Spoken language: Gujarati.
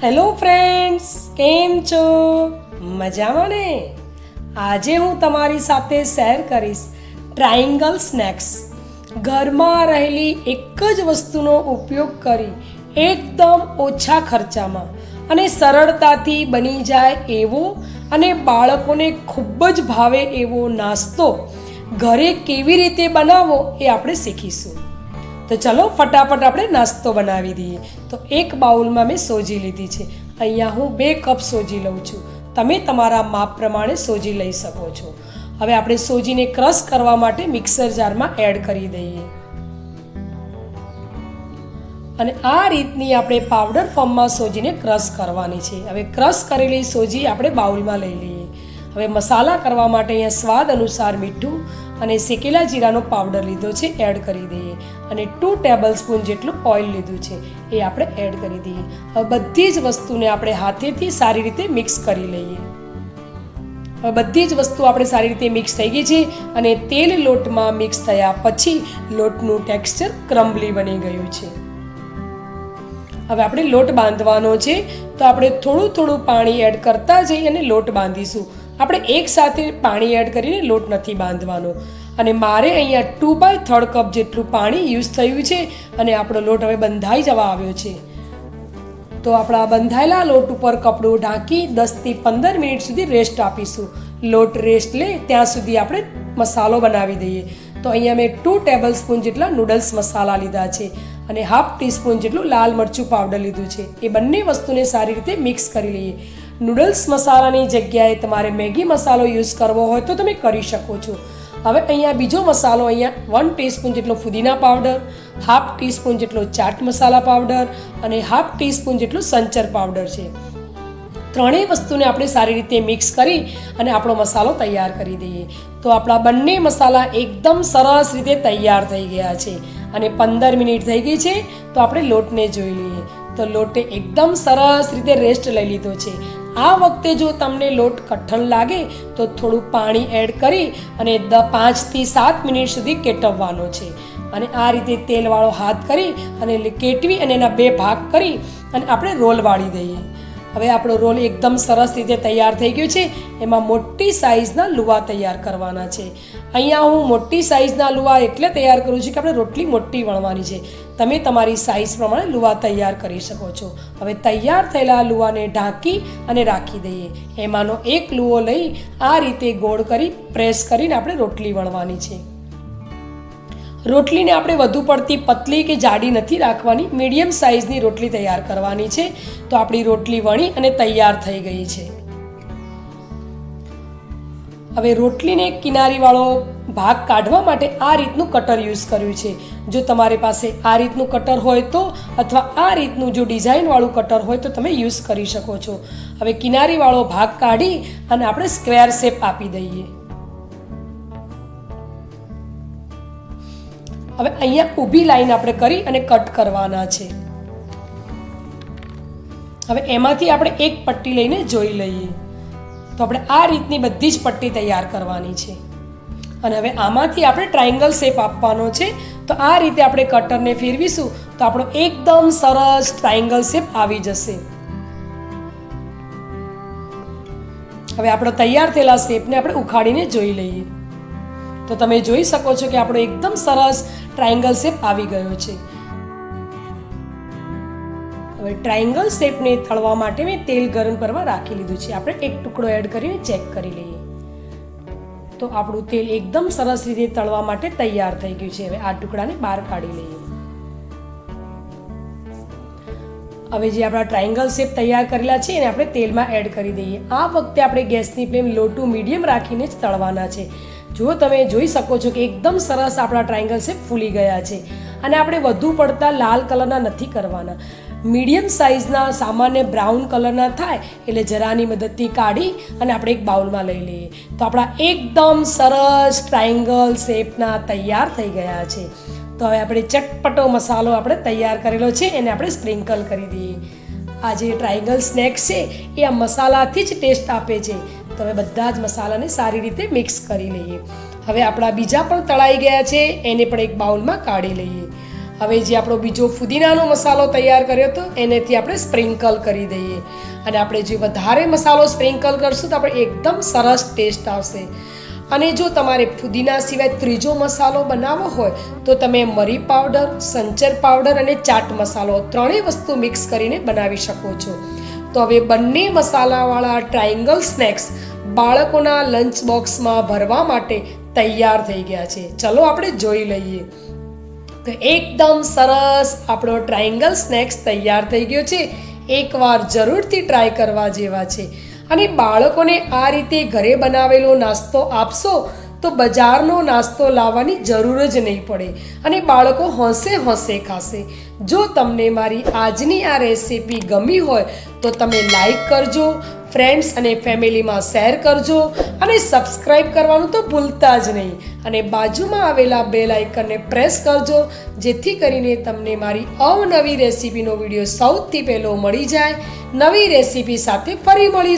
હેલો ફ્રેન્ડ્સ, કેમ છો? મજામાં ને? આજે હું તમારી સાથે શેર કરીશ ટ્રાયેંગલ સ્નેક્સ. ઘરમાં રહેલી એક જ વસ્તુનો ઉપયોગ કરી એકદમ ઓછા ખર્ચામાં અને સરળતાથી બની જાય એવો અને બાળકોને ખૂબ જ ભાવે એવો નાસ્તો ઘરે કેવી રીતે બનાવવો એ આપણે શીખીશું. તો ચલો ફટાફટ આપણે નાસ્તો બનાવી દઈએ. તો એક બાઉલમાં મેં સોજી લીધી છે. અહીંયા હું 2 કપ સોજી લઉં છું. તમે તમારા માપ પ્રમાણે સોજી લઈ શકો છો. હવે આપણે સોજીને ક્રશ કરવા માટે મિક્સર જારમાં એડ કરી દઈએ અને આ રીતની આપણે પાવડર ફોર્મમાં સોજીને ક્રશ કરવાની છે. હવે ક્રશ કરેલી સોજી આપણે બાઉલમાં લઈ લઈએ. હવે મસાલા કરવા માટે અહીંયા સ્વાદ અનુસાર મીઠું અને શેકેલા જીરાનો પાવડર લીધો છે, એડ કરી દઈએ અને 2 ટેબલસ્પૂન જેટલું ઓઇલ લીધું છે એ આપણે એડ કરી દઈએ. હવે બધી જ વસ્તુને આપણે હાથેથી સારી રીતે મિક્સ કરી લઈએ. હવે બધી જ વસ્તુ આપણે સારી રીતે મિક્સ થઈ ગઈ છે અને તેલ લોટમાં મિક્સ થયા પછી લોટનું ટેક્સચર ક્રમ્બલી બની ગયું છે. હવે આપણે લોટ બાંધવાનો છે, તો આપણે થોડું થોડું પાણી એડ કરતા જઈ અને લોટ બાંધીશું. આપણે એકસાથે પાણી એડ કરીને લોટ નથી બાંધવાનો. અને મારે અહીંયા 2/3 કપ જેટલું પાણી યુઝ થયું છે અને આપણો લોટ હવે બંધાઈ જવા આવ્યો છે. તો આપણા બંધાયેલા લોટ ઉપર કપડું ઢાંકી 10થી 15 મિનિટ સુધી રેસ્ટ આપીશું. લોટ રેસ્ટ લે ત્યાં સુધી આપણે મસાલો બનાવી દઈએ. તો અહીંયા મેં 2 ટેબલસ્પૂન જેટલા નૂડલ્સ મસાલા લીધા છે અને ½ ટીસ્પૂન જેટલું લાલ મરચું પાવડર લીધું છે. એ બંને વસ્તુને સારી રીતે મિક્સ કરી લઈએ. નૂડલ્સ મસાલાની જગ્યાએ તમારે મેગી મસાલો યુઝ કરવો હોય તો તમે કરી શકો છો. હવે અહીંયા બીજો મસાલો, અહીંયા 1 ટીસ્પૂન જેટલો ફુદીના પાવડર, ½ ટીસ્પૂન જેટલો ચાટ મસાલા પાવડર અને ½ ટીસ્પૂન જેટલું સંચર પાવડર છે. ત્રણેય વસ્તુને આપણે સારી રીતે મિક્સ કરી અને આપણો મસાલો તૈયાર કરી દઈએ. તો આપણા બંને મસાલા એકદમ સરસ રીતે તૈયાર થઈ ગયા છે અને 15 મિનિટ થઈ ગઈ છે. તો આપણે લોટને જોઈ લઈએ. તો લોટે એકદમ સરસ રીતે રેસ્ટ લઈ લીધો છે. આ વખતે જો તમને લોટ કઠણ લાગે તો થોડું પાણી એડ કરી અને 5 થી 7 મિનિટ સુધી કેટવવાનો છે. અને આ રીતે તેલવાળો હાથ કરી અને કેટવી અને એના 2 ભાગ કરી અને આપણે રોલ વાળી દઈએ. હવે આપણો રોલ એકદમ સરસ રીતે તૈયાર થઈ ગયો છે. એમાં મોટી સાઇઝના લુવા તૈયાર કરવાના છે. અહીંયા હું મોટી સાઇઝના લુવા એટલે તૈયાર કરું છું કે આપણે રોટલી મોટી વણવાની છે. તમે તમારી સાઇઝ પ્રમાણે લુવા તૈયાર કરી શકો છો. હવે તૈયાર થયેલા લુવાને ઢાંકી અને રાખી દઈએ. એમાંનો એક લુવો લઈ આ રીતે ગોળ કરી પ્રેસ કરીને આપણે રોટલી વણવાની છે. રોટલીને આપણે વધુ પડતી પતલી કે જાડી નથી રાખવાની, મીડિયમ સાઇઝની રોટલી તૈયાર કરવાની છે. તો આપણી રોટલી વણી અને તૈયાર થઈ ગઈ છે. હવે રોટલીને કિનારીવાળો ભાગ કાઢવા માટે આ રીતનું કટર યુઝ કર્યું છે. જો તમારી પાસે આ રીતનું કટર હોય તો, અથવા આ રીતનું જો ડિઝાઇનવાળું કટર હોય તો તમે યુઝ કરી શકો છો. હવે કિનારીવાળો ભાગ કાઢી અને આપણે સ્ક્વેર શેપ આપી દઈએ. હવે અહીંયા ઊભી લાઈન આપણે કરી અને કટ કરવાના છે. હવે એમાંથી આપણે એક પટ્ટી લઈને જોઈ લઈએ. તો આપણે આ રીતની બધી જ પટ્ટી તૈયાર કરવાની છે અને હવે આમાંથી આપણે ટ્રાયેંગલ શેપ આપવાનો છે. તો આ રીતે આપણે કટરને ફેરવીશું તો આપણો એકદમ સરસ ટ્રાયેંગલ શેપ આવી જશે. હવે આપણો તૈયાર થયેલા શેપને આપણે ઉખાડીને જોઈ લઈએ. તો તમે જોઈ શકો છો કે આપણો એકદમ સરસ ટ્રાયેંગલ શેપ આવી ગયો છે. હવે ટ્રાયેંગલ શેપને તળવા માટે મેં તેલ ગરમ કરવા રાખી લીધું છે. આપણે એક ટુકડો એડ કરીને ચેક કરી લઈએ. તો આપણું તેલ એકદમ સરસ રીતે તળવા માટે તૈયાર થઈ ગયું છે. હવે આ ટુકડાને બહાર કાઢી લઈએ. હવે જે આપણા ટ્રાયેંગલ શેપ તૈયાર કરેલા છે એને આપણે તેલમાં એડ કરી દઈએ. આ વખતે આપણે ગેસની ફ્લેમ લો ટુ મીડિયમ રાખીને જ તળવાના છે. જો તમે જોઈ શકો છો કે એકદમ સરસ આપણા ટ્રાયેંગલ શેપ ફૂલી ગયા છે અને આપણે વધુ પડતા લાલ કલરના નથી કરવાના. મીડિયમ સાઇઝના સામાન્ય બ્રાઉન કલરના થાય એટલે જરાની મદદથી કાઢી અને આપણે એક બાઉલમાં લઈ લઈએ. તો આપણા એકદમ સરસ ટ્રાયેંગલ શેપના તૈયાર થઈ ગયા છે. તો હવે આપણે ચટપટો મસાલો આપણે તૈયાર કરેલો છે એને આપણે સ્પ્રિંકલ કરી દઈએ. આ જે ટ્રાયેંગલ સ્નેક્સ છે એ આ મસાલાથી જ ટેસ્ટ આપે છે. તો હવે બધા જ મસાલાને સારી રીતે મિક્સ કરી લઈએ. હવે આપણા બીજા પણ તળાઈ ગયા છે એને પણ એક બાઉલમાં કાઢી લઈએ. હવે જે આપણો બીજો ફુદીનાનો મસાલો તૈયાર કર્યો હતો એનેથી આપણે સ્પ્રિંકલ કરી દઈએ. અને આપણે જે વધારે મસાલો સ્પ્રિંકલ કરશું તો આપણે એકદમ સરસ ટેસ્ટ આવશે. અને જો તમારે ફુદીના સિવાય ત્રીજો મસાલો બનાવવો હોય તો તમે મરી પાવડર, સંચર પાવડર અને ચાટ મસાલો ત્રણેય વસ્તુ મિક્સ કરીને બનાવી શકો છો. તો હવે બંને મસાલાવાળા ટ્રાયેંગલ સ્નેક્સ બાળકોના લંચ બોક્સમાં ભરવા માટે તૈયાર થઈ ગયા છે. ચલો આપણે જોઈ લઈએ. તો એકદમ સરસ આપણો ટ્રાયેંગલ સ્નેક્સ તૈયાર થઈ ગયો છે. એકવાર જરૂરથી ટ્રાય કરવા જેવા છે. અને બાળકોને આ રીતે ઘરે બનાવેલો નાસ્તો આપશો તો બજારનો નાસ્તો લાવવાની જરૂર જ નહીં પડે અને બાળકો હોંશે ખાશે. જો તમને મારી આજની આ રેસીપી ગમી હોય તો તમે લાઈક કરજો, ફ્રેન્ડ્સ અને ફેમિલીમાં શેર કરજો અને સબસ્ક્રાઈબ કરવાનું તો ભૂલતા જ નહીં. અને બાજુમાં આવેલા બેલ આઇકનને પ્રેસ કરજો જેથી કરીને તમને મારી અવનવી રેસીપીનો વિડીયો સૌથી પહેલો મળી જાય. નવી રેસીપી સાથે ફરી મળી